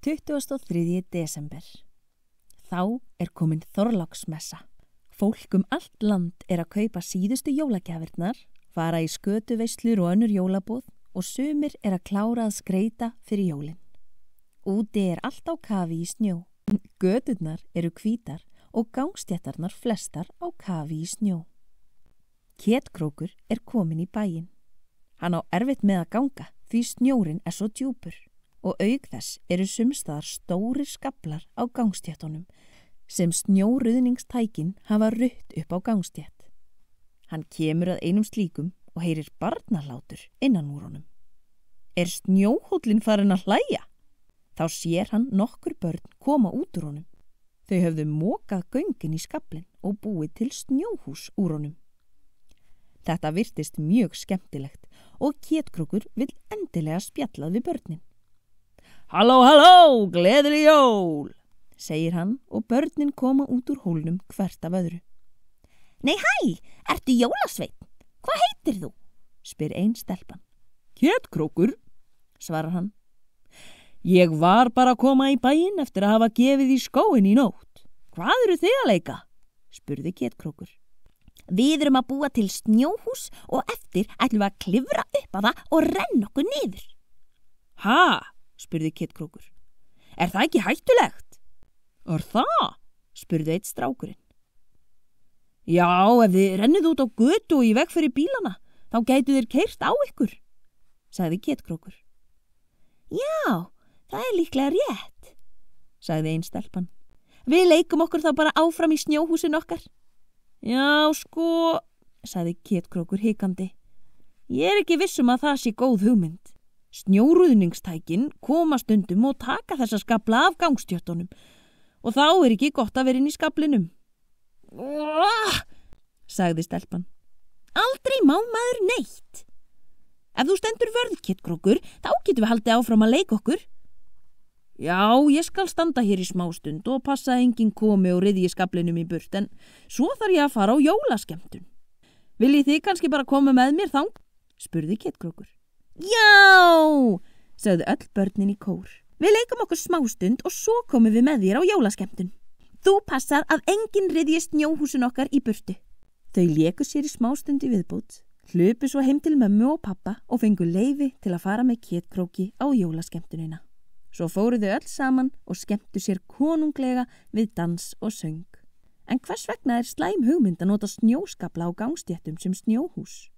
23. desember. Þá komin Þorláksmessa. Fólk allt land að kaupa síðustu jólagjafirnar, fara í skötuveislur og önnur jólaboð og sumir að klára að skreyta fyrir jólin. Úti allt á kafi í snjó. Göturnar hvítar og gangstéttarnar flestar á kafi í snjó. Ketkrókur komin í bæinn. Hann á erfitt með að ganga því snjórinn svo djúpur og auk þess sumstaðar stórir skaflar á gangstéttunum sem snjóruðningstækin hafa rutt upp á gangstétt. Hann kemur að einum slíkum og heyrir barnahlátur innan úr honum. Snjóhóllinn farinn að hlæja? Þá sér hann nokkur börn koma út úr honum. Þau höfðu mokað göngin í skaflinn og búið til snjóhús úr honum. Þetta virtist mjög skemmtilegt og Ketkrókur vill endilega spjallað við börnin. Halló, halló, gleðileg jól, segir hann og börnin koma út úr hólnum hvert af öðru. Nei, hæ, ertu jólasveinn? Hvað heitir þú? Spyr ein stelpan. Ketkrókur, svarar hann. Ég var bara að koma í bæinn eftir að hafa gefið í skóinn í nótt. Hvað eru þið að leika? Spurði Ketkrókur. Við að búa til snjóhús og eftir ætlum við að klifra upp á það og renna okkur niður. Ha? Spurði Ketkrókur. Það ekki hættulegt? Það? Spurði einn strákurinn. Já, ef þið rennið út á götu og í veg fyrir bílana, þá gætu þér keyrt á ykkur, sagði Ketkrókur. Já, það líklega rétt, sagði ein stelpan. Við leikum okkur þá bara áfram í snjóhúsin okkar. Já, sko, sagði Ketkrókur hikandi. Ég ekki viss að það sé góð hugmynd. Snjóruðningstækin koma stundum og taka þessa skafla af gangstjöttunum og þá ekki gott að vera inn í skaflinum. Sagði stelpan. Aldrei má maður neitt. Ef þú stendur vörð, Ketkrókur, þá getum við haldið áfram að leika okkur. Já, ég skal standa hér í smástund og passa að enginn komi og ryðji skaflinum í burt, en svo þarf ég að fara á jólaskemmtun. Viljið þið kannski bara koma með mér þang? Spurði Ketkrókur. Já, sagði öll börnin í kór. Við leikum okkur smástund og svo komum við með þér á jólaskemmtun. Þú passar að enginn ryðji snjóhúsin okkar í burtu. Þau léku sér í smástund í viðbót, hlupu svo heim til mömmu og pappa og fengu leyfi til að fara með Ketkróki á jólaskemmtunina. Svo fóru þau öll saman og skemmtu sér konunglega við dans og söng. En hvers vegna slæm hugmynd að nota snjóskafla á gangstéttum sem snjóhús?